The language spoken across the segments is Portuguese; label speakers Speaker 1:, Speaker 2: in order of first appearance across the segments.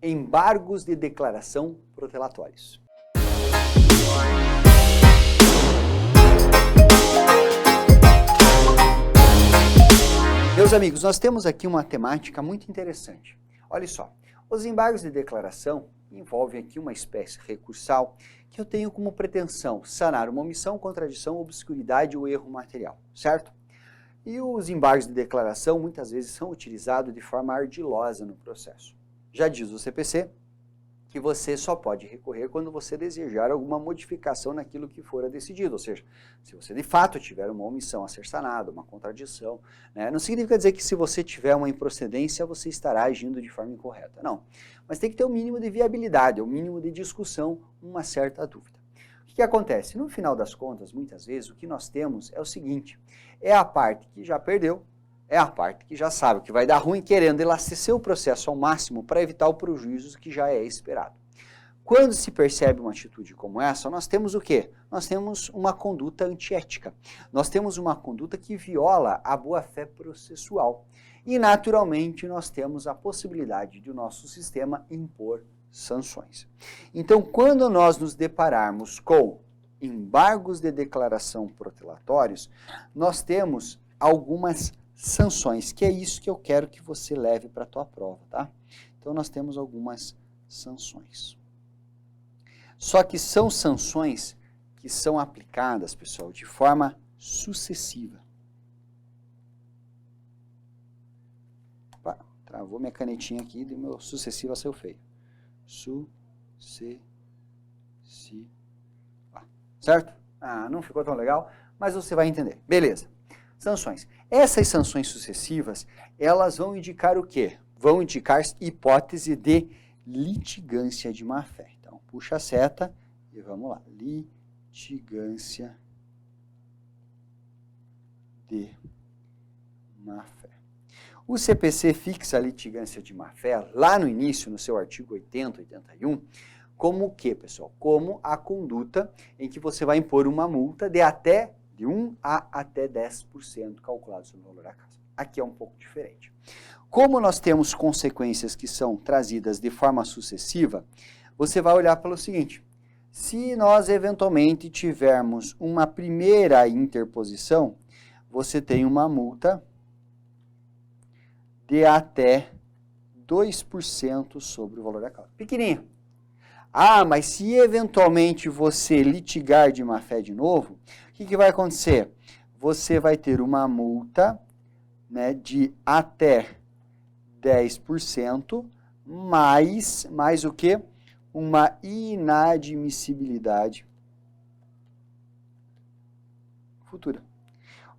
Speaker 1: Embargos de declaração protelatórios. Meus amigos, nós temos aqui uma temática muito interessante. Olha só, os embargos de declaração envolvem aqui uma espécie recursal que eu tenho como pretensão sanar uma omissão, contradição, obscuridade ou erro material, certo? E os embargos de declaração muitas vezes são utilizados de forma ardilosa no processo. Já diz o CPC que você só pode recorrer quando você desejar alguma modificação naquilo que for decidido, ou seja, se você de fato tiver uma omissão a ser sanada, uma contradição, né? Não significa dizer que se você tiver uma improcedência você estará agindo de forma incorreta, não. Mas tem que ter um mínimo de viabilidade, um mínimo de discussão, uma certa dúvida. O que acontece? No final das contas, muitas vezes, o que nós temos é o seguinte, é a parte que já perdeu, é a parte que já sabe que vai dar ruim, querendo elastecer o processo ao máximo para evitar o prejuízo que já é esperado. Quando se percebe uma atitude como essa, nós temos o quê? Nós temos uma conduta antiética. Nós temos uma conduta que viola a boa-fé processual. E, naturalmente, nós temos a possibilidade de o nosso sistema impor sanções. Então, quando nós nos depararmos com embargos de declaração protelatórios, nós temos algumas sanções, que é isso que eu quero que você leve para a tua prova, tá? Então, nós temos algumas sanções. Só que são sanções que são aplicadas, pessoal, de forma sucessiva. Opa, travou minha canetinha aqui e meu sucessiva saiu feio. Sucessiva. Certo? Ah, não ficou tão legal, mas você vai entender. Beleza. Sanções. Essas sanções sucessivas, elas vão indicar o quê? Vão indicar hipótese de litigância de má-fé. Então, puxa a seta e vamos lá. Litigância de má-fé. O CPC fixa a litigância de má-fé lá no início, no seu artigo 80, 81, como o quê, pessoal? Como a conduta em que você vai impor uma multa de 1 a até 10% calculado sobre o valor da casa. Aqui é um pouco diferente. Como nós temos consequências que são trazidas de forma sucessiva, você vai olhar pelo seguinte, se nós eventualmente tivermos uma primeira interposição, você tem uma multa de até 2% sobre o valor da causa. Pequenininho. Ah, mas se eventualmente você litigar de má-fé de novo, o que vai acontecer? Você vai ter uma multa, né, de até 10%, mais o quê? Uma inadmissibilidade futura.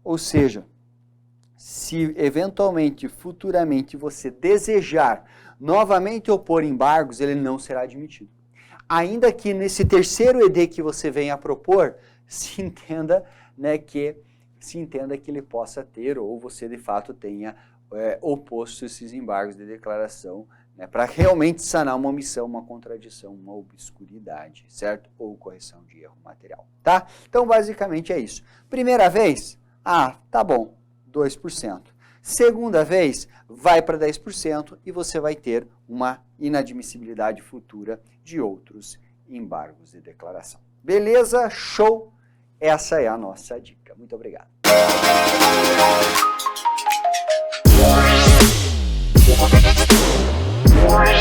Speaker 1: Ou seja, se eventualmente, futuramente, você desejar novamente opor embargos, ele não será admitido. Ainda que nesse terceiro ED que você venha a propor, se entenda, né, que ele possa ter, ou você de fato tenha oposto esses embargos de declaração, né, para realmente sanar uma omissão, uma contradição, uma obscuridade, certo? Ou correção de erro material, tá? Então, basicamente é isso. Primeira vez, tá bom, 2%. Segunda vez, vai para 10% e você vai ter uma inadmissibilidade futura de outros embargos de declaração. Beleza? Show! Essa é a nossa dica. Muito obrigado.
Speaker 2: Yeah.